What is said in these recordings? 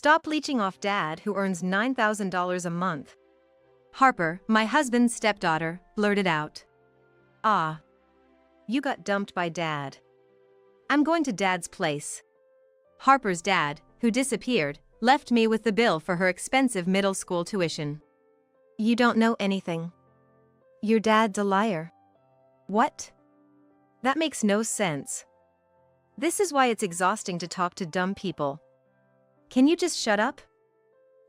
Stop leeching off Dad, who earns $9,000 a month. Harper, my husband's stepdaughter, blurted out. Ah. You got dumped by Dad. I'm going to Dad's place. Harper's dad, who disappeared, left me with the bill for her expensive middle school tuition. You don't know anything. Your dad's a liar. What? That makes no sense. This is why it's exhausting to talk to dumb people. Can you just shut up?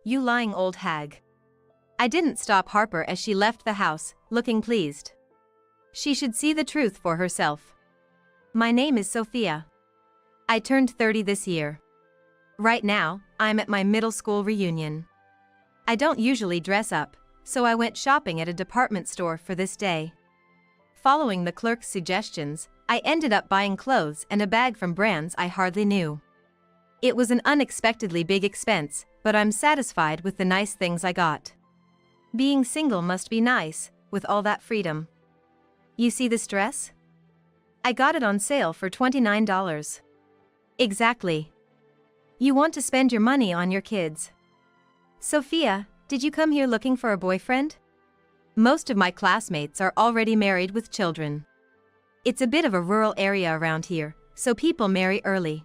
You lying old hag. I didn't stop Harper as she left the house, looking pleased. She should see the truth for herself. My name is Sophia. I turned 30 this year. Right now, I'm at my middle school reunion. I don't usually dress up, so I went shopping at a department store for this day. Following the clerk's suggestions, I ended up buying clothes and a bag from brands I hardly knew. It was an unexpectedly big expense, but I'm satisfied with the nice things I got. Being single must be nice, with all that freedom. You see this dress? I got it on sale for $29. Exactly. You want to spend your money on your kids. Sophia, did you come here looking for a boyfriend? Most of my classmates are already married with children. It's a bit of a rural area around here, so people marry early.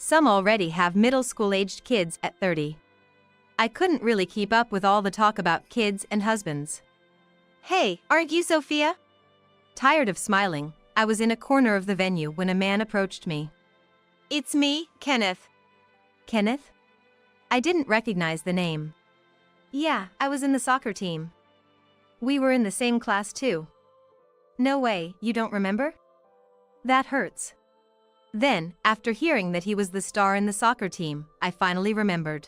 Some already have middle school-aged kids at 30. I couldn't really keep up with all the talk about kids and husbands. Hey, aren't you Sophia? Tired of smiling, I was in a corner of the venue when a man approached me. It's me, Kenneth. Kenneth? I didn't recognize the name. Yeah, I was in the soccer team. We were in the same class too. No way, you don't remember? That hurts. Then, after hearing that he was the star in the soccer team, I finally remembered.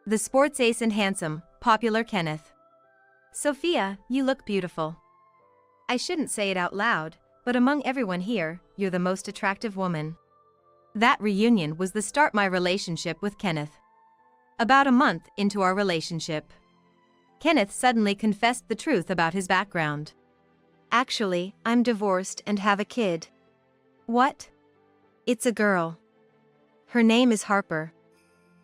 The sports ace and handsome, popular Kenneth. Sophia, you look beautiful. I shouldn't say it out loud, but among everyone here, you're the most attractive woman. That reunion was the start of my relationship with Kenneth. About a month into our relationship, Kenneth suddenly confessed the truth about his background. Actually, I'm divorced and have a kid. What? It's a girl. Her name is Harper.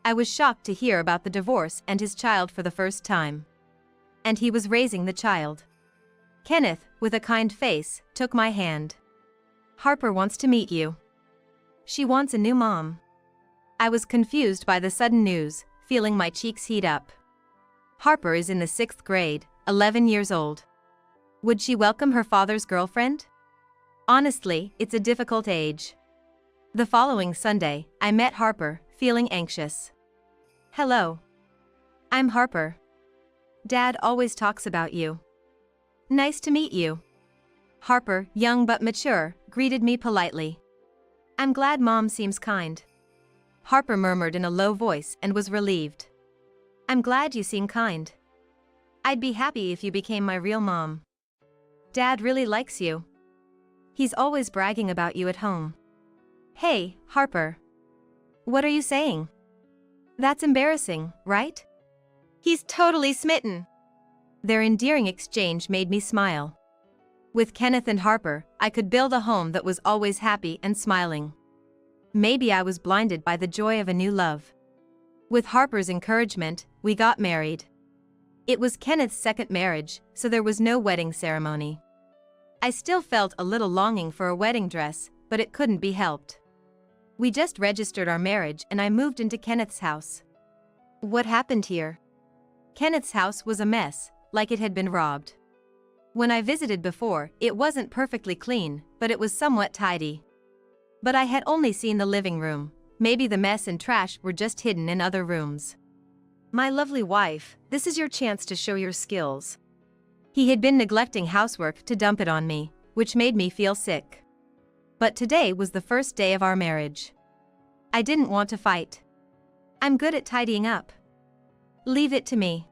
I was shocked to hear about the divorce and his child for the first time. And he was raising the child. Kenneth, with a kind face, took my hand. Harper wants to meet you. She wants a new mom. I was confused by the sudden news, feeling my cheeks heat up. Harper is in the 6th grade, 11 years old. Would she welcome her father's girlfriend? Honestly, it's a difficult age. The following Sunday, I met Harper, feeling anxious. Hello. I'm Harper. Dad always talks about you. Nice to meet you. Harper, young but mature, greeted me politely. I'm glad Mom seems kind. Harper murmured in a low voice and was relieved. I'm glad you seem kind. I'd be happy if you became my real mom. Dad really likes you. He's always bragging about you at home. Hey, Harper. What are you saying? That's embarrassing, right? He's totally smitten. Their endearing exchange made me smile. With Kenneth and Harper, I could build a home that was always happy and smiling. Maybe I was blinded by the joy of a new love. With Harper's encouragement, we got married. It was Kenneth's second marriage, so there was no wedding ceremony. I still felt a little longing for a wedding dress, but it couldn't be helped. We just registered our marriage and I moved into Kenneth's house. What happened here? Kenneth's house was a mess, like it had been robbed. When I visited before, it wasn't perfectly clean, but it was somewhat tidy. But I had only seen the living room. Maybe the mess and trash were just hidden in other rooms. My lovely wife, this is your chance to show your skills. He had been neglecting housework to dump it on me, which made me feel sick. But today was the first day of our marriage. I didn't want to fight. I'm good at tidying up. Leave it to me.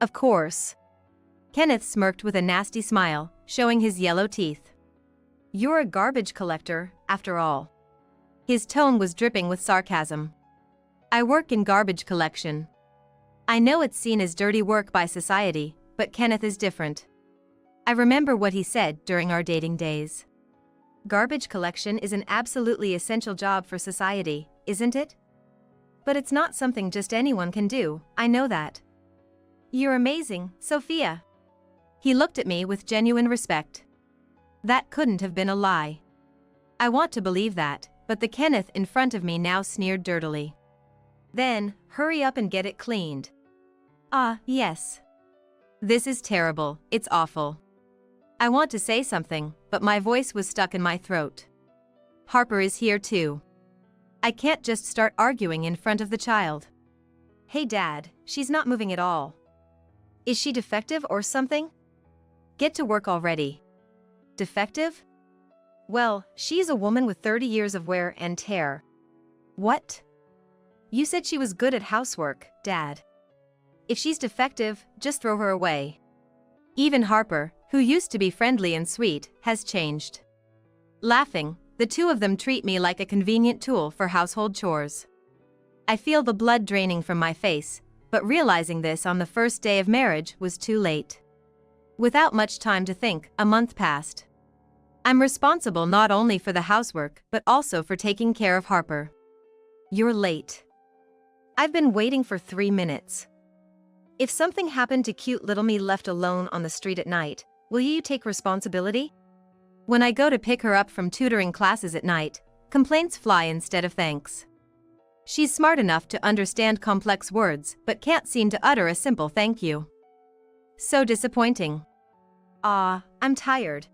Of course. Kenneth smirked with a nasty smile, showing his yellow teeth. You're a garbage collector, after all. His tone was dripping with sarcasm. I work in garbage collection. I know it's seen as dirty work by society, but Kenneth is different. I remember what he said during our dating days. Garbage collection is an absolutely essential job for society, isn't it? But it's not something just anyone can do, I know that. You're amazing, Sophia. He looked at me with genuine respect. That couldn't have been a lie. I want to believe that, but the Kenneth in front of me now sneered dirtily. Then, hurry up and get it cleaned. Ah, yes. This is terrible, it's awful. I want to say something, but my voice was stuck in my throat. Harper is here too. I can't just start arguing in front of the child. Hey Dad, she's not moving at all. Is she defective or something? Get to work already. Defective? Well, she's a woman with 30 years of wear and tear. What? You said she was good at housework, Dad. If she's defective, just throw her away. Even Harper, who used to be friendly and sweet, has changed. Laughing, the two of them treat me like a convenient tool for household chores. I feel the blood draining from my face, but realizing this on the first day of marriage was too late. Without much time to think, a month passed. I'm responsible not only for the housework, but also for taking care of Harper. You're late. I've been waiting for 3 minutes. If something happened to cute little me left alone on the street at night, will you take responsibility? When I go to pick her up from tutoring classes at night, complaints fly instead of thanks. She's smart enough to understand complex words, but can't seem to utter a simple thank you. So disappointing. I'm tired.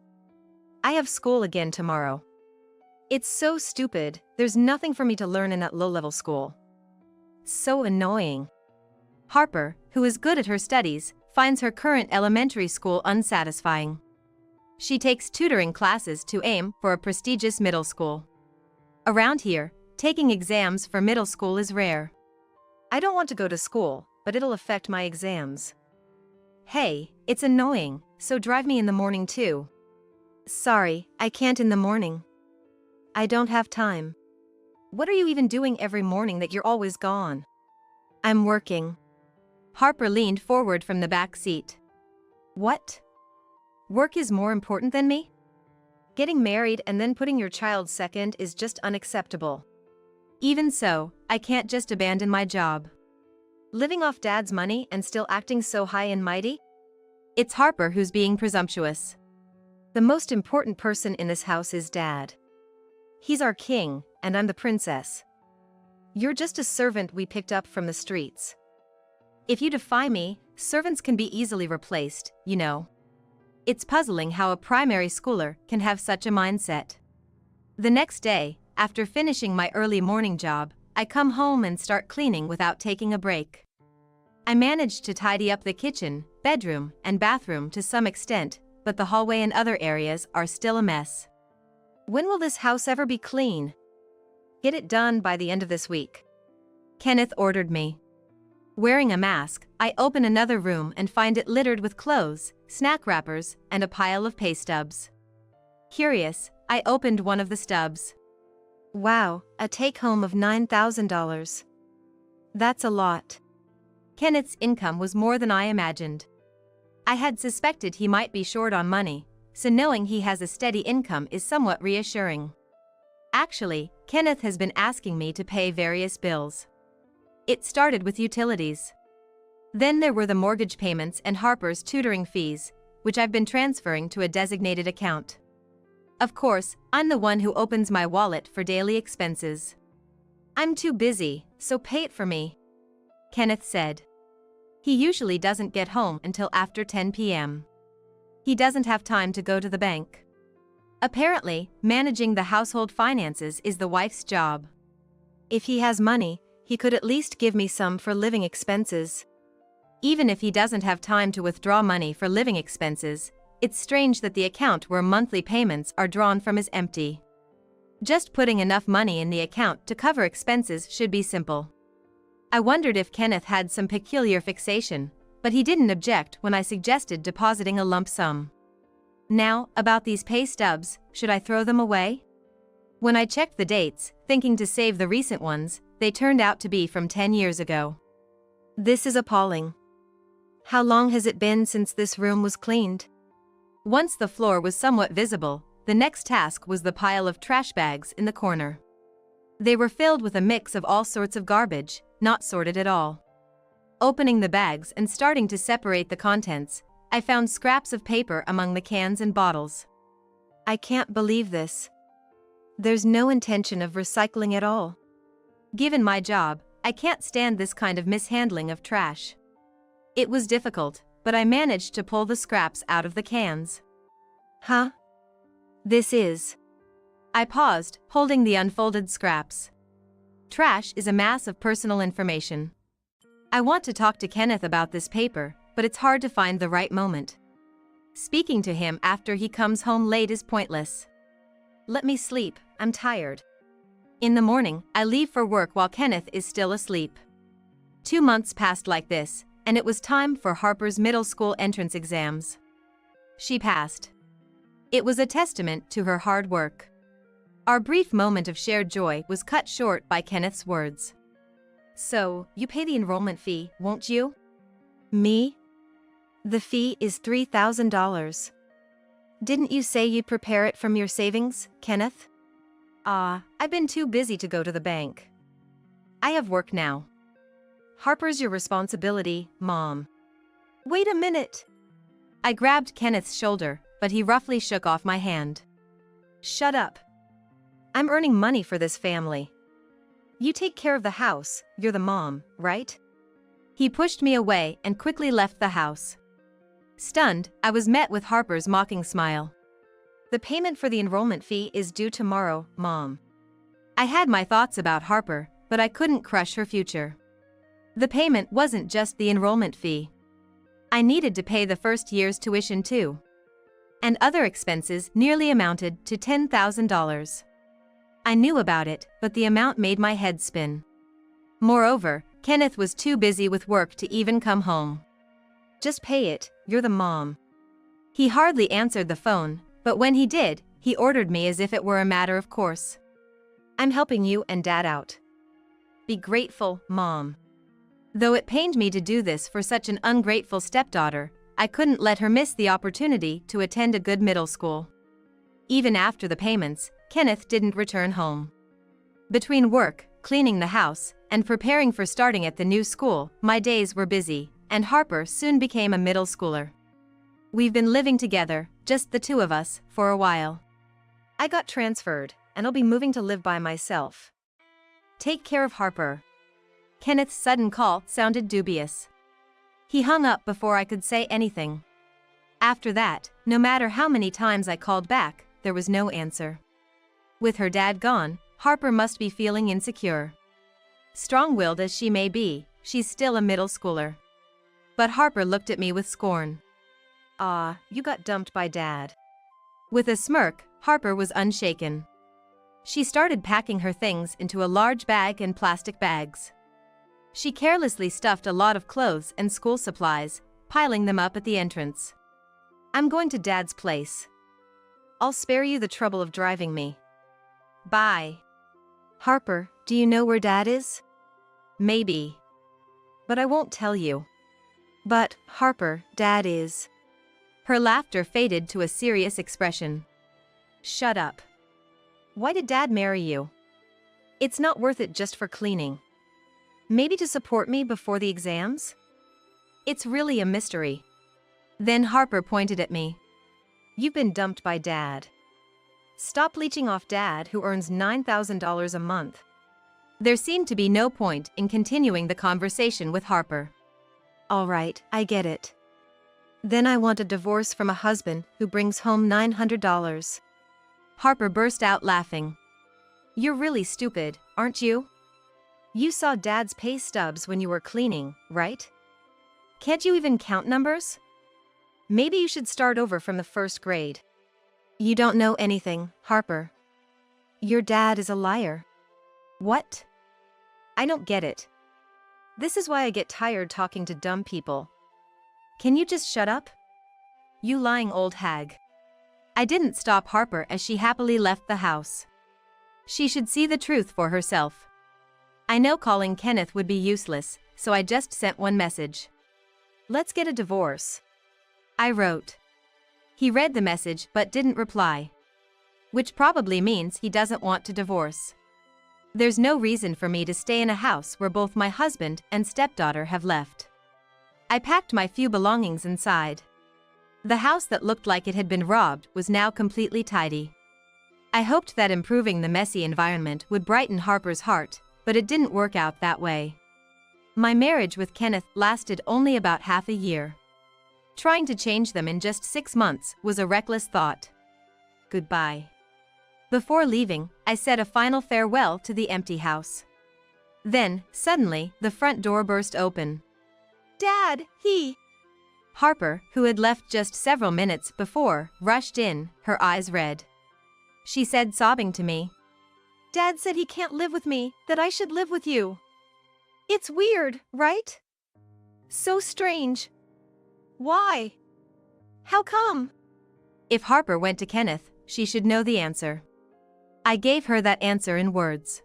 I have school again tomorrow. It's so stupid, there's nothing for me to learn in that low-level school. So annoying. Harper, who is good at her studies, finds her current elementary school unsatisfying. She takes tutoring classes to aim for a prestigious middle school. Around here, taking exams for middle school is rare. I don't want to go to school, but it'll affect my exams. Hey, it's annoying, so drive me in the morning too. Sorry, I can't in the morning. I don't have time. What are you even doing every morning that you're always gone? I'm working. Harper leaned forward from the back seat. What? Work is more important than me? Getting married and then putting your child second is just unacceptable. Even so, I can't just abandon my job. Living off Dad's money and still acting so high and mighty? It's Harper who's being presumptuous. The most important person in this house is Dad. He's our king, and I'm the princess. You're just a servant we picked up from the streets. If you defy me, servants can be easily replaced, you know. It's puzzling how a primary schooler can have such a mindset. The next day, after finishing my early morning job, I come home and start cleaning without taking a break. I managed to tidy up the kitchen, bedroom, and bathroom to some extent, but the hallway and other areas are still a mess. When will this house ever be clean? Get it done by the end of this week. Kenneth ordered me. Wearing a mask, I open another room and find it littered with clothes, snack wrappers, and a pile of pay stubs. Curious, I opened one of the stubs. Wow, a take-home of $9,000. That's a lot. Kenneth's income was more than I imagined. I had suspected he might be short on money, so knowing he has a steady income is somewhat reassuring. Actually, Kenneth has been asking me to pay various bills. It started with utilities. Then there were the mortgage payments and Harper's tutoring fees, which I've been transferring to a designated account. Of course, I'm the one who opens my wallet for daily expenses. I'm too busy, so pay it for me, Kenneth said. He usually doesn't get home until after 10 p.m. He doesn't have time to go to the bank. Apparently, managing the household finances is the wife's job. If he has money, he could at least give me some for living expenses. Even if he doesn't have time to withdraw money for living expenses, it's strange that the account where monthly payments are drawn from is empty. Just putting enough money in the account to cover expenses should be simple. I wondered if Kenneth had some peculiar fixation, but he didn't object when I suggested depositing a lump sum. Now, about these pay stubs, should I throw them away? When I checked the dates, thinking to save the recent ones, they turned out to be from 10 years ago. This is appalling. How long has it been since this room was cleaned? Once the floor was somewhat visible, the next task was the pile of trash bags in the corner. They were filled with a mix of all sorts of garbage, not sorted at all. Opening the bags and starting to separate the contents, I found scraps of paper among the cans and bottles. I can't believe this. There's no intention of recycling at all. Given my job, I can't stand this kind of mishandling of trash. It was difficult, but I managed to pull the scraps out of the cans. Huh? This is... I paused, holding the unfolded scraps. Trash is a mass of personal information. I want to talk to Kenneth about this paper, but it's hard to find the right moment. Speaking to him after he comes home late is pointless. Let me sleep, I'm tired. In the morning, I leave for work while Kenneth is still asleep. 2 months passed like this, and it was time for Harper's middle school entrance exams. She passed. It was a testament to her hard work. Our brief moment of shared joy was cut short by Kenneth's words. So, you pay the enrollment fee, won't you? Me? The fee is $3,000. Didn't you say you'd prepare it from your savings, Kenneth? I've been too busy to go to the bank. I have work now. Harper's your responsibility, Mom. Wait a minute. I grabbed Kenneth's shoulder, but he roughly shook off my hand. Shut up. I'm earning money for this family. You take care of the house, you're the mom, right? He pushed me away and quickly left the house. Stunned, I was met with Harper's mocking smile. The payment for the enrollment fee is due tomorrow, Mom. I had my thoughts about Harper, but I couldn't crush her future. The payment wasn't just the enrollment fee. I needed to pay the first year's tuition too. And other expenses nearly amounted to $10,000. I knew about it, but the amount made my head spin. Moreover, Kenneth was too busy with work to even come home. Just pay it, you're the mom. He hardly answered the phone, but when he did, he ordered me as if it were a matter of course. I'm helping you and Dad out. Be grateful, Mom. Though it pained me to do this for such an ungrateful stepdaughter, I couldn't let her miss the opportunity to attend a good middle school. Even after the payments, Kenneth didn't return home. Between work, cleaning the house, and preparing for starting at the new school, my days were busy, and Harper soon became a middle schooler. We've been living together, just the two of us, for a while. I got transferred, and I'll be moving to live by myself. Take care of Harper. Kenneth's sudden call sounded dubious. He hung up before I could say anything. After that, no matter how many times I called back, there was no answer. With her dad gone, Harper must be feeling insecure. Strong-willed as she may be, she's still a middle schooler. But Harper looked at me with scorn. You got dumped by Dad. With a smirk, Harper was unshaken. She started packing her things into a large bag and plastic bags. She carelessly stuffed a lot of clothes and school supplies, piling them up at the entrance. I'm going to Dad's place. I'll spare you the trouble of driving me. Bye. Harper, do you know where Dad is? Maybe. But I won't tell you. But, Harper, Dad is... Her laughter faded to a serious expression. Shut up. Why did Dad marry you? It's not worth it just for cleaning. Maybe to support me before the exams? It's really a mystery. Then Harper pointed at me. You've been dumped by Dad. Stop leeching off Dad, who earns $9,000 a month. There seemed to be no point in continuing the conversation with Harper. All right, I get it. Then I want a divorce from a husband who brings home $900. Harper burst out laughing. You're really stupid, aren't you? You saw Dad's pay stubs when you were cleaning, right? Can't you even count numbers? Maybe you should start over from the first grade. You don't know anything, Harper. Your dad is a liar. What? I don't get it. This is why I get tired talking to dumb people. Can you just shut up? You lying old hag. I didn't stop Harper as she happily left the house. She should see the truth for herself. I know calling Kenneth would be useless, so I just sent one message. Let's get a divorce. I wrote. He read the message but didn't reply. Which probably means he doesn't want to divorce. There's no reason for me to stay in a house where both my husband and stepdaughter have left. I packed my few belongings inside. The house that looked like it had been robbed was now completely tidy. I hoped that improving the messy environment would brighten Harper's heart, but it didn't work out that way. My marriage with Kenneth lasted only about half a year. Trying to change them in just 6 months was a reckless thought. Goodbye. Before leaving, I said a final farewell to the empty house. Then, suddenly, the front door burst open. Dad, Harper, who had left just several minutes before, rushed in, her eyes red. She said, sobbing to me, Dad said he can't live with me, that I should live with you. It's weird, right? So strange. Why? How come? If Harper went to Kenneth, she should know the answer. I gave her that answer in words.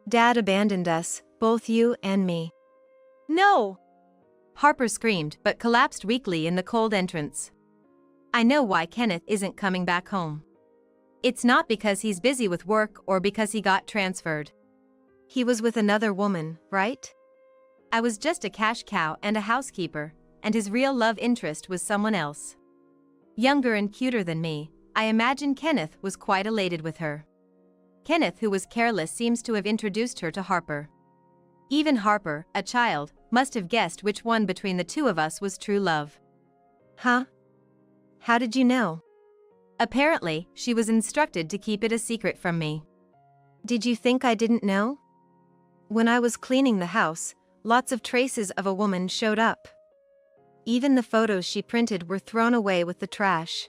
Dad abandoned us, both you and me. No! Harper screamed but collapsed weakly in the cold entrance. I know why Kenneth isn't coming back home. It's not because he's busy with work or because he got transferred. He was with another woman, right? I was just a cash cow and a housekeeper, and his real love interest was someone else. Younger and cuter than me, I imagine Kenneth was quite elated with her. Kenneth, who was careless, seems to have introduced her to Harper. Even Harper, a child, must have guessed which one between the two of us was true love. Huh? How did you know? Apparently, she was instructed to keep it a secret from me. Did you think I didn't know? When I was cleaning the house, lots of traces of a woman showed up. Even the photos she printed were thrown away with the trash.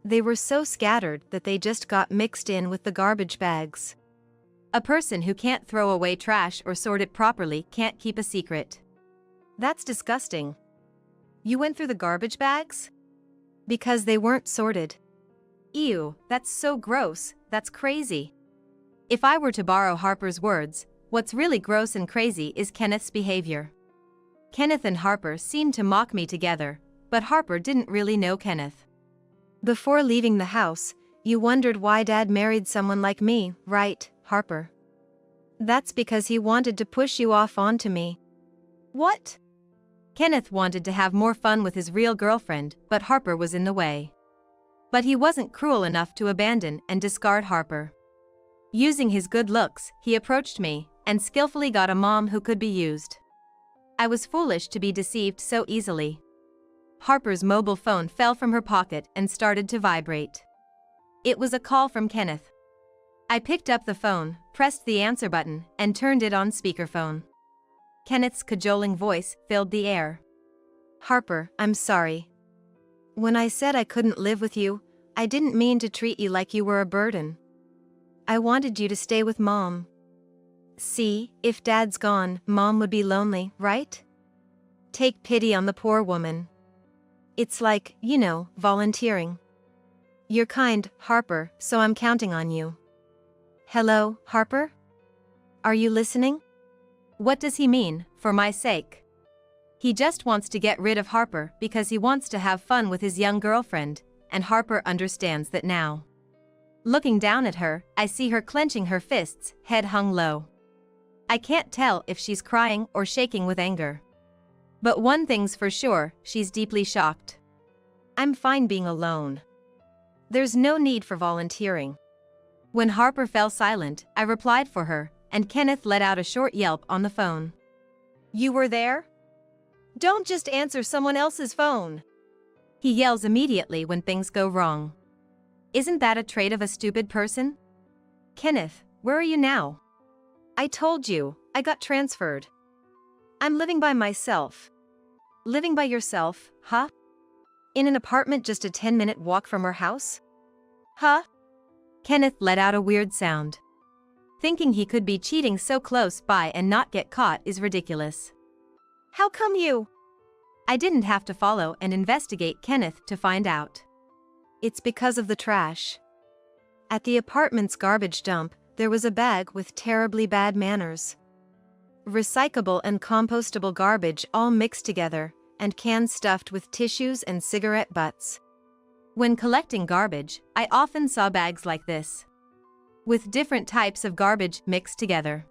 They were so scattered that they just got mixed in with the garbage bags. A person who can't throw away trash or sort it properly can't keep a secret. That's disgusting. You went through the garbage bags? Because they weren't sorted. Ew, that's so gross, that's crazy. If I were to borrow Harper's words, what's really gross and crazy is Kenneth's behavior. Kenneth and Harper seemed to mock me together, but Harper didn't really know Kenneth. Before leaving the house, you wondered why Dad married someone like me, right, Harper? That's because he wanted to push you off onto me. What? Kenneth wanted to have more fun with his real girlfriend, but Harper was in the way. But he wasn't cruel enough to abandon and discard Harper. Using his good looks, he approached me and skillfully got a mom who could be used. I was foolish to be deceived so easily. Harper's mobile phone fell from her pocket and started to vibrate. It was a call from Kenneth. I picked up the phone, pressed the answer button, and turned it on speakerphone. Kenneth's cajoling voice filled the air. Harper, I'm sorry. When I said I couldn't live with you, I didn't mean to treat you like you were a burden. I wanted you to stay with Mom. See, if Dad's gone, Mom would be lonely, right? Take pity on the poor woman. It's like, volunteering. You're kind, Harper, so I'm counting on you. Hello, Harper? Are you listening? What does he mean, for my sake? He just wants to get rid of Harper because he wants to have fun with his young girlfriend, and Harper understands that now. Looking down at her, I see her clenching her fists, head hung low. I can't tell if she's crying or shaking with anger. But one thing's for sure, she's deeply shocked. I'm fine being alone. There's no need for volunteering. When Harper fell silent, I replied for her, and Kenneth let out a short yelp on the phone. You were there? Don't just answer someone else's phone. He yells immediately when things go wrong. Isn't that a trait of a stupid person? Kenneth, where are you now? I told you, I got transferred. I'm living by myself. Living by yourself, huh? In an apartment just a 10-minute walk from our house? Huh? Kenneth let out a weird sound. Thinking he could be cheating so close by and not get caught is ridiculous. How come you? I didn't have to follow and investigate Kenneth to find out. It's because of the trash. At the apartment's garbage dump, there was a bag with terribly bad manners. Recyclable and compostable garbage all mixed together, and cans stuffed with tissues and cigarette butts. When collecting garbage, I often saw bags like this. with different types of garbage mixed together.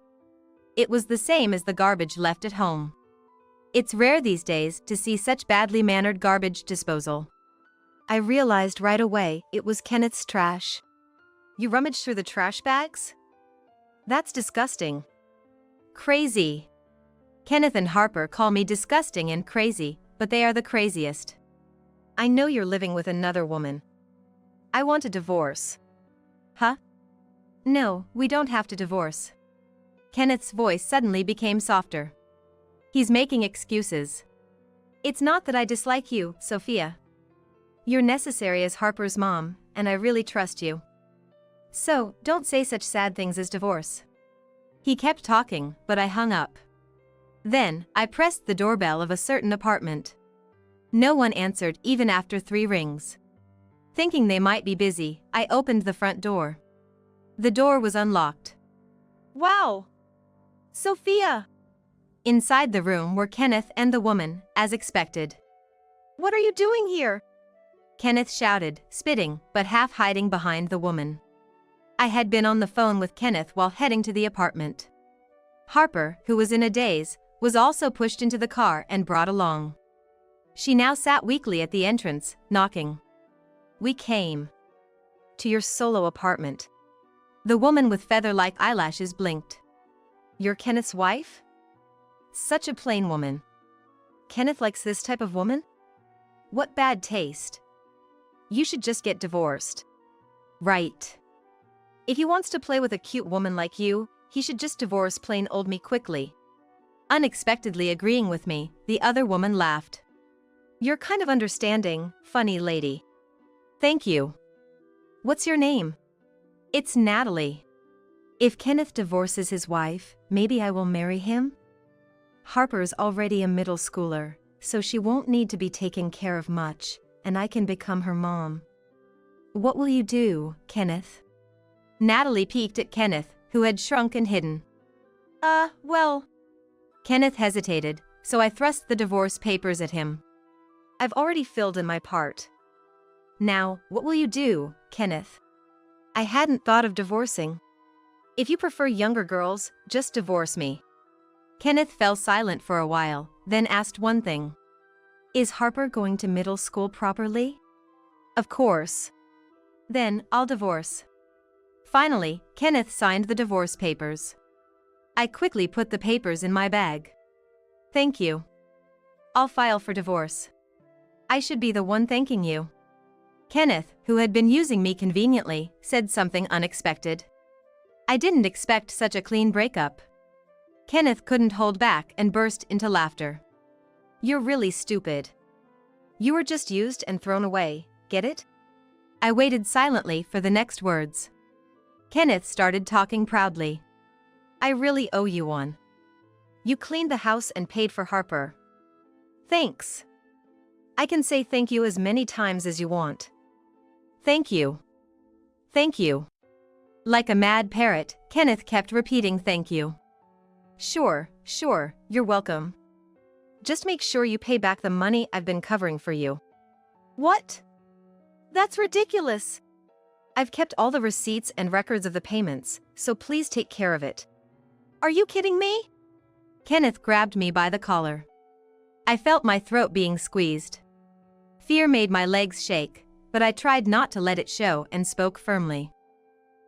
It was the same as the garbage left at home. It's rare these days to see such badly mannered garbage disposal. I realized right away it was Kenneth's trash. You rummaged through the trash bags? That's disgusting. Crazy. Kenneth and Harper call me disgusting and crazy, but they are the craziest. I know you're living with another woman. I want a divorce. Huh? No, we don't have to divorce. Kenneth's voice suddenly became softer. He's making excuses. It's not that I dislike you, Sophia. You're necessary as Harper's mom, and I really trust you. So, don't say such sad things as divorce. He kept talking, but I hung up. Then, I pressed the doorbell of a certain apartment. No one answered even after 3 rings. Thinking they might be busy, I opened the front door. The door was unlocked. Wow! Sophia! Inside the room were Kenneth and the woman, as expected. What are you doing here? Kenneth shouted, spitting, but half hiding behind the woman. I had been on the phone with Kenneth while heading to the apartment. Harper, who was in a daze, was also pushed into the car and brought along. She now sat weakly at the entrance, knocking. We came to your solo apartment. The woman with feather-like eyelashes blinked. You're Kenneth's wife? Such a plain woman. Kenneth likes this type of woman? What bad taste. You should just get divorced. Right. If he wants to play with a cute woman like you, he should just divorce plain old me quickly. Unexpectedly agreeing with me, the other woman laughed. You're kind of understanding, funny lady. Thank you. What's your name? It's Natalie. If Kenneth divorces his wife, maybe I will marry him? Harper's already a middle schooler, so she won't need to be taken care of much, and I can become her mom. What will you do, Kenneth? Natalie peeked at Kenneth, who had shrunk and hidden. Well. Kenneth hesitated, so I thrust the divorce papers at him. I've already filled in my part. Now, what will you do, Kenneth? I hadn't thought of divorcing. If you prefer younger girls, just divorce me. Kenneth fell silent for a while, then asked one thing. Is Harper going to middle school properly? Of course. Then, I'll divorce. Finally, Kenneth signed the divorce papers. I quickly put the papers in my bag. Thank you. I'll file for divorce. I should be the one thanking you. Kenneth, who had been using me conveniently, said something unexpected. I didn't expect such a clean breakup. Kenneth couldn't hold back and burst into laughter. You're really stupid. You were just used and thrown away, get it? I waited silently for the next words. Kenneth started talking proudly. I really owe you one. You cleaned the house and paid for Harper. Thanks. I can say thank you as many times as you want. Thank you. Thank you. Like a mad parrot, Kenneth kept repeating thank you. Sure, you're welcome. Just make sure you pay back the money I've been covering for you. What? That's ridiculous. I've kept all the receipts and records of the payments, so please take care of it. Are you kidding me? Kenneth grabbed me by the collar. I felt my throat being squeezed. Fear made my legs shake, but I tried not to let it show and spoke firmly.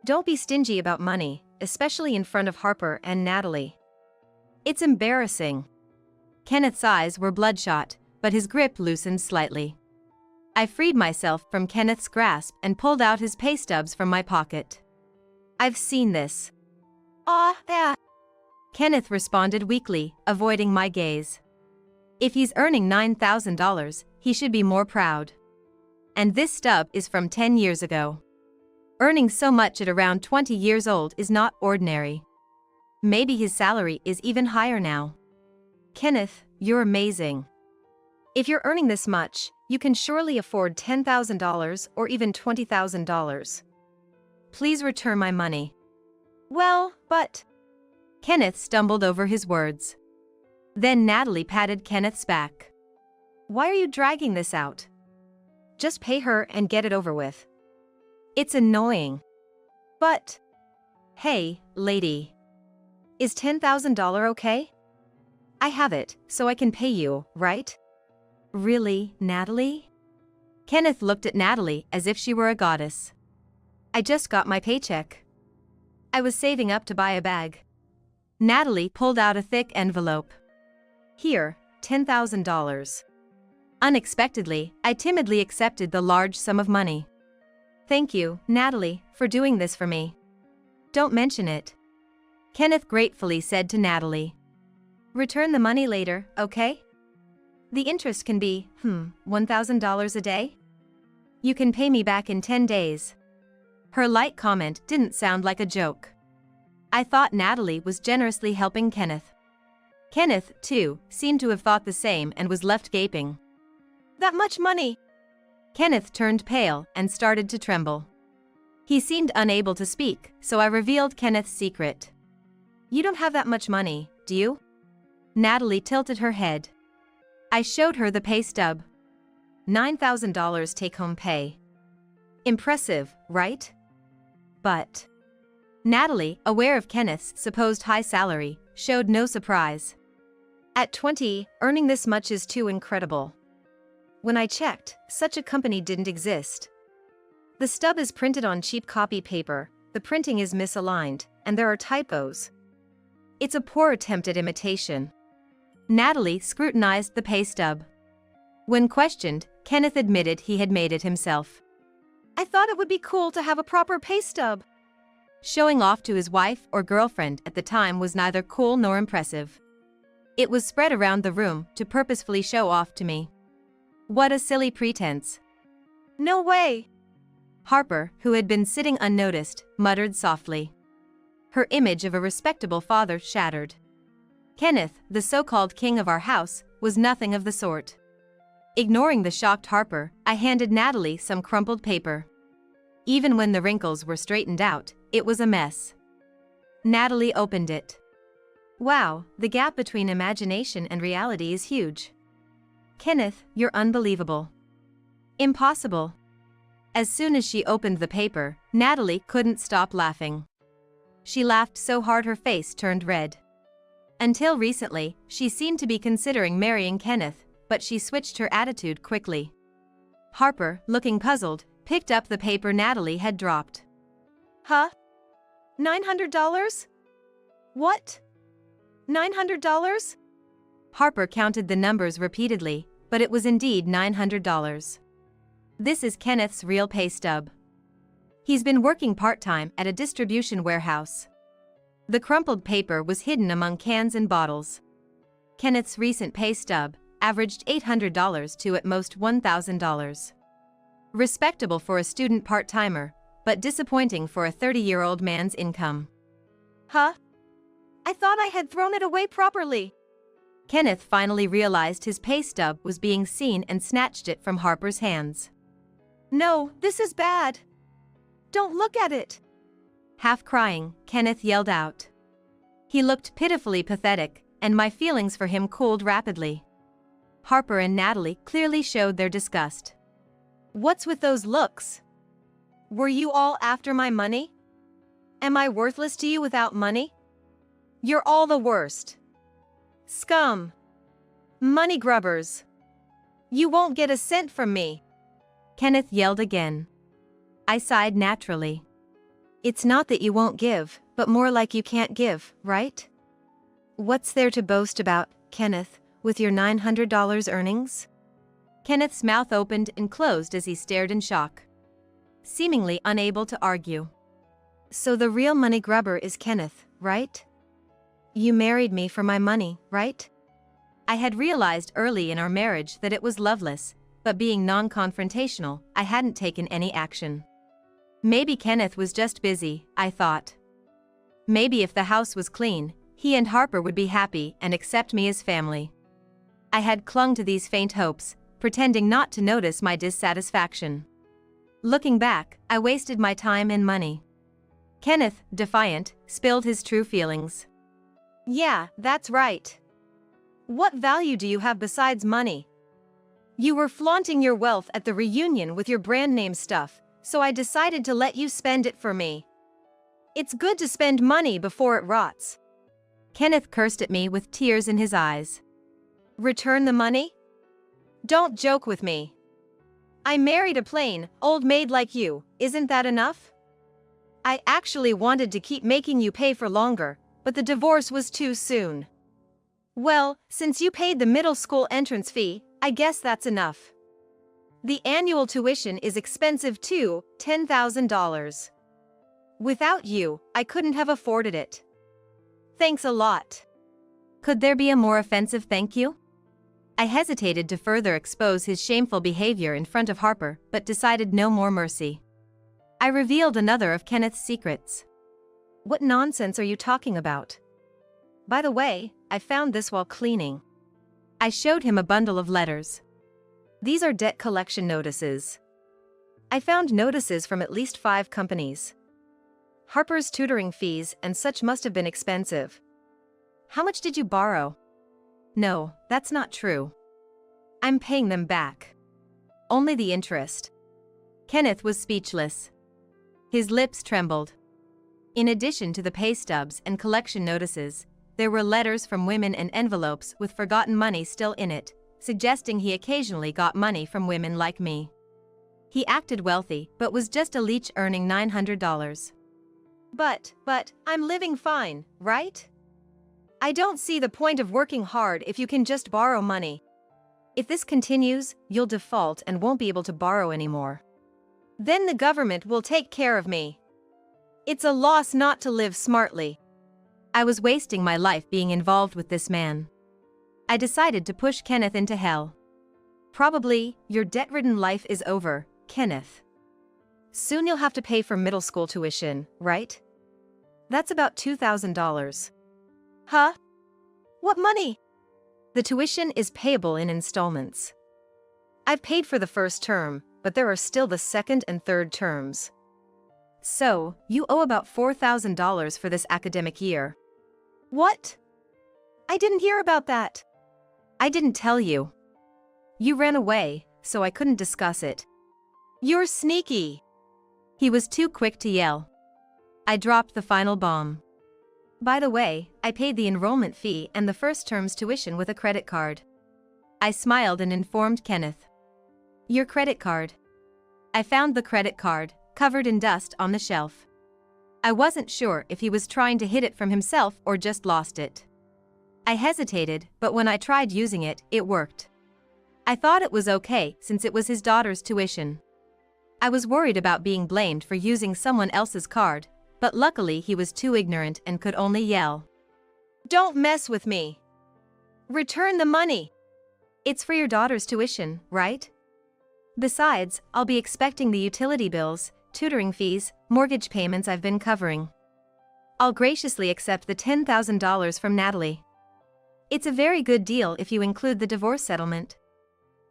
Don't be stingy about money, especially in front of Harper and Natalie. It's embarrassing. Kenneth's eyes were bloodshot, but his grip loosened slightly. I freed myself from Kenneth's grasp and pulled out his pay stubs from my pocket. I've seen this. Yeah. Kenneth responded weakly, avoiding my gaze. If he's earning $9,000, he should be more proud. And this stub is from 10 years ago. Earning so much at around 20 years old is not ordinary. Maybe his salary is even higher now. Kenneth, you're amazing. If you're earning this much, you can surely afford $10,000 or even $20,000. Please return my money. Well, but... Kenneth stumbled over his words. Then Natalie patted Kenneth's back. Why are you dragging this out? Just pay her and get it over with. It's annoying. But... Hey, lady. Is $10,000 okay? I have it, so I can pay you, right? Really, Natalie? Kenneth looked at Natalie as if she were a goddess. I just got my paycheck. I was saving up to buy a bag. Natalie pulled out a thick envelope. Here, $10,000. Unexpectedly, I timidly accepted the large sum of money. Thank you, Natalie, for doing this for me. Don't mention it. Kenneth gratefully said to Natalie. Return the money later, okay? The interest can be, $1,000 a day? You can pay me back in 10 days. Her light comment didn't sound like a joke. I thought Natalie was generously helping Kenneth. Kenneth, too, seemed to have thought the same and was left gaping. That much money? Kenneth turned pale and started to tremble. He seemed unable to speak, so I revealed Kenneth's secret. You don't have that much money, do you? Natalie tilted her head. I showed her the pay stub. $9,000 take-home pay. Impressive, right? But Natalie, aware of Kenneth's supposed high salary, showed no surprise. At 20, earning this much is too incredible. When I checked, such a company didn't exist. The stub is printed on cheap copy paper, the printing is misaligned, and there are typos. It's a poor attempt at imitation. Natalie scrutinized the pay stub. When questioned, Kenneth admitted he had made it himself. I thought it would be cool to have a proper pay stub. Showing off to his wife or girlfriend at the time was neither cool nor impressive. It was spread around the room to purposefully show off to me. What a silly pretense. No way. Harper, who had been sitting unnoticed, muttered softly. Her image of a respectable father shattered. Kenneth, the so-called king of our house, was nothing of the sort. Ignoring the shocked Harper, I handed Natalie some crumpled paper. Even when the wrinkles were straightened out, it was a mess. Natalie opened it. Wow, the gap between imagination and reality is huge. Kenneth, you're unbelievable. Impossible. As soon as she opened the paper, Natalie couldn't stop laughing. She laughed so hard her face turned red. Until recently, she seemed to be considering marrying Kenneth, but she switched her attitude quickly. Harper, looking puzzled, picked up the paper Natalie had dropped. Huh? $900? What? $900? Harper counted the numbers repeatedly, but it was indeed $900. This is Kenneth's real pay stub. He's been working part-time at a distribution warehouse. The crumpled paper was hidden among cans and bottles. Kenneth's recent pay stub averaged $800 to at most $1,000. Respectable for a student part-timer, but disappointing for a 30-year-old man's income. Huh? I thought I had thrown it away properly. Kenneth finally realized his pay stub was being seen and snatched it from Harper's hands. No, this is bad. Don't look at it. Half crying, Kenneth yelled out. He looked pitifully pathetic, and my feelings for him cooled rapidly. Harper and Natalie clearly showed their disgust. What's with those looks? Were you all after my money? Am I worthless to you without money? You're all the worst. Scum. Money grubbers. You won't get a cent from me. Kenneth yelled again. I sighed naturally. It's not that you won't give, but more like you can't give, right? What's there to boast about, Kenneth, with your $900 earnings? Kenneth's mouth opened and closed as he stared in shock, seemingly unable to argue. So the real money grubber is Kenneth, right? You married me for my money, right? I had realized early in our marriage that it was loveless, but being non-confrontational, I hadn't taken any action. Maybe Kenneth was just busy, I thought. Maybe if the house was clean, he and Harper would be happy and accept me as family. I had clung to these faint hopes, pretending not to notice my dissatisfaction. Looking back, I wasted my time and money. Kenneth, defiant, spilled his true feelings. Yeah, that's right. What value do you have besides money? You were flaunting your wealth at the reunion with your brand name stuff, so I decided to let you spend it for me. It's good to spend money before it rots. Kenneth cursed at me with tears in his eyes. Return the money? Don't joke with me. I married a plain, old maid like you, isn't that enough? I actually wanted to keep making you pay for longer, but the divorce was too soon. Well, since you paid the middle school entrance fee, I guess that's enough. The annual tuition is expensive too, $10,000. Without you, I couldn't have afforded it. Thanks a lot. Could there be a more offensive thank you? I hesitated to further expose his shameful behavior in front of Harper, but decided no more mercy. I revealed another of Kenneth's secrets. What nonsense are you talking about? By the way, I found this while cleaning. I showed him a bundle of letters. These are debt collection notices. I found notices from at least 5 companies. Harper's tutoring fees and such must have been expensive. How much did you borrow? No, that's not true. I'm paying them back. Only the interest. Kenneth was speechless. His lips trembled. In addition to the pay stubs and collection notices, there were letters from women and envelopes with forgotten money still in it, suggesting he occasionally got money from women like me. He acted wealthy, but was just a leech earning $900. But, I'm living fine, right? I don't see the point of working hard if you can just borrow money. If this continues, you'll default and won't be able to borrow anymore. Then the government will take care of me. It's a loss not to live smartly. I was wasting my life being involved with this man. I decided to push Kenneth into hell. Probably, your debt-ridden life is over, Kenneth. Soon you'll have to pay for middle school tuition, right? That's about $2,000. Huh? What money? The tuition is payable in installments. I've paid for the first term, but there are still the second and third terms. So, you owe about $4,000 for this academic year. What? I didn't hear about that. I didn't tell you. You ran away, so I couldn't discuss it. You're sneaky. He was too quick to yell. I dropped the final bomb. By the way, I paid the enrollment fee and the first term's tuition with a credit card. I smiled and informed Kenneth. Your credit card. I found the credit card, covered in dust, on the shelf. I wasn't sure if he was trying to hid it from himself or just lost it. I hesitated, but when I tried using it, it worked. I thought it was okay since it was his daughter's tuition. I was worried about being blamed for using someone else's card, but luckily he was too ignorant and could only yell. Don't mess with me. Return the money. It's for your daughter's tuition, right? Besides, I'll be expecting the utility bills, tutoring fees, mortgage payments I've been covering. I'll graciously accept the $10,000 from Natalie. It's a very good deal if you include the divorce settlement.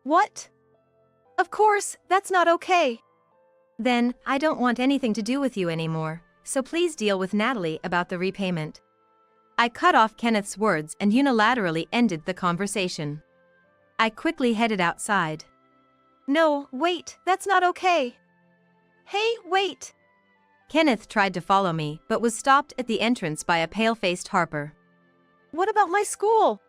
What? Of course, that's not okay. Then, I don't want anything to do with you anymore, so please deal with Natalie about the repayment. I cut off Kenneth's words and unilaterally ended the conversation. I quickly headed outside. No, wait, that's not okay. Hey, wait! Kenneth tried to follow me, but was stopped at the entrance by a pale-faced Harper. What about my school?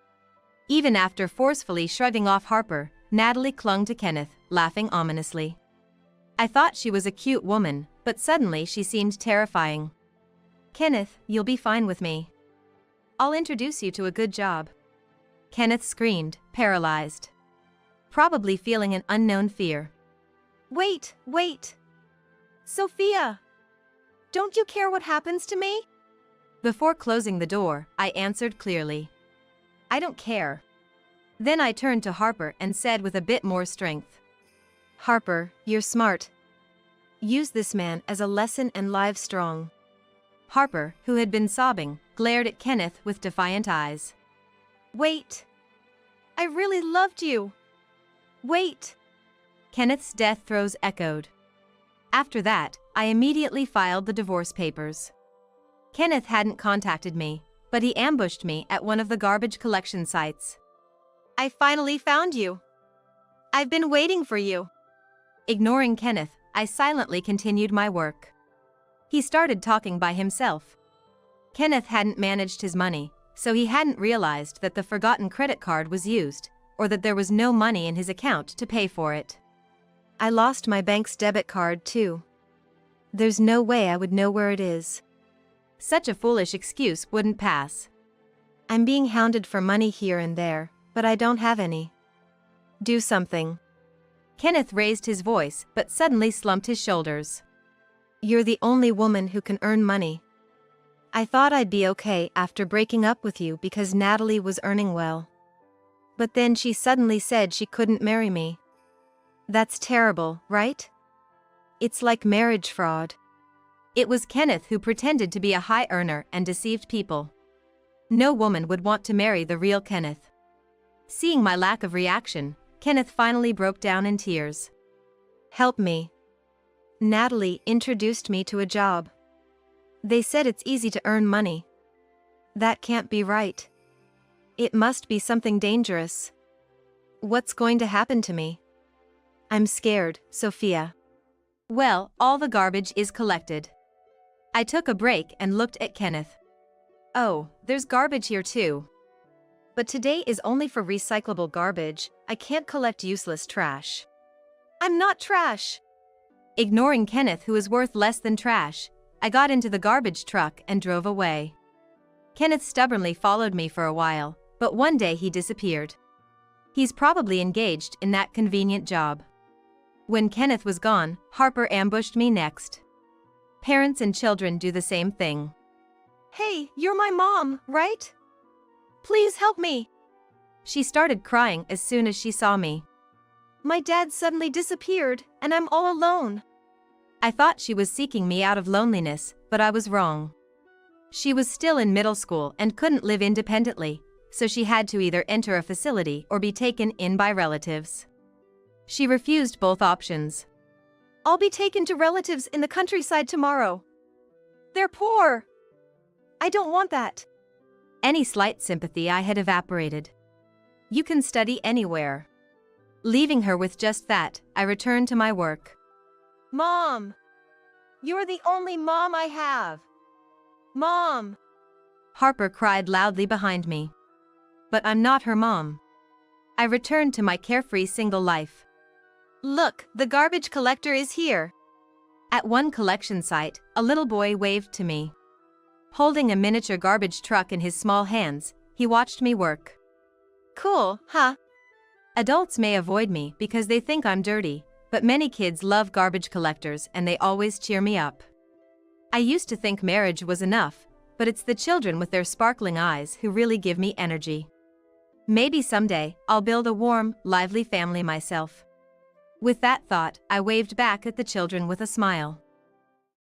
Even after forcefully shrugging off Harper, Natalie clung to Kenneth, laughing ominously. I thought she was a cute woman, but suddenly she seemed terrifying. Kenneth, you'll be fine with me. I'll introduce you to a good job. Kenneth screamed, paralyzed. Probably feeling an unknown fear. Wait! Sophia! Don't you care what happens to me? Before closing the door, I answered clearly. I don't care. Then I turned to Harper and said with a bit more strength. Harper, you're smart. Use this man as a lesson and live strong. Harper, who had been sobbing, glared at Kenneth with defiant eyes. Wait! I really loved you! Wait! Kenneth's death throes echoed. After that, I immediately filed the divorce papers. Kenneth hadn't contacted me, but he ambushed me at one of the garbage collection sites. I finally found you. I've been waiting for you. Ignoring Kenneth, I silently continued my work. He started talking by himself. Kenneth hadn't managed his money, so he hadn't realized that the forgotten credit card was used, or that there was no money in his account to pay for it. I lost my bank's debit card too. There's no way I would know where it is. Such a foolish excuse wouldn't pass. I'm being hounded for money here and there, but I don't have any. Do something. Kenneth raised his voice but suddenly slumped his shoulders. You're the only woman who can earn money. I thought I'd be okay after breaking up with you because Natalie was earning well. But then she suddenly said she couldn't marry me. That's terrible, right? It's like marriage fraud. It was Kenneth who pretended to be a high earner and deceived people. No woman would want to marry the real Kenneth. Seeing my lack of reaction, Kenneth finally broke down in tears. Help me. Natalie introduced me to a job. They said it's easy to earn money. That can't be right. It must be something dangerous. What's going to happen to me? I'm scared, Sophia. Well, all the garbage is collected. I took a break and looked at Kenneth. Oh, there's garbage here too. But today is only for recyclable garbage. I can't collect useless trash. I'm not trash. Ignoring Kenneth, who is worth less than trash, I got into the garbage truck and drove away. Kenneth stubbornly followed me for a while, but one day he disappeared. He's probably engaged in that convenient job. When Kenneth was gone, Harper ambushed me next. Parents and children do the same thing. Hey, you're my mom, right? Please help me. She started crying as soon as she saw me. My dad suddenly disappeared, and I'm all alone. I thought she was seeking me out of loneliness, but I was wrong. She was still in middle school and couldn't live independently, so she had to either enter a facility or be taken in by relatives. She refused both options. I'll be taken to relatives in the countryside tomorrow. They're poor. I don't want that. Any slight sympathy I had evaporated. You can study anywhere. Leaving her with just that, I returned to my work. Mom! You're the only mom I have. Mom! Harper cried loudly behind me. But I'm not her mom. I returned to my carefree single life. Look, the garbage collector is here. At one collection site, a little boy waved to me. Holding a miniature garbage truck in his small hands, he watched me work. Cool, huh? Adults may avoid me because they think I'm dirty, but many kids love garbage collectors and they always cheer me up. I used to think marriage was enough, but it's the children with their sparkling eyes who really give me energy. Maybe someday, I'll build a warm, lively family myself. With that thought, I waved back at the children with a smile.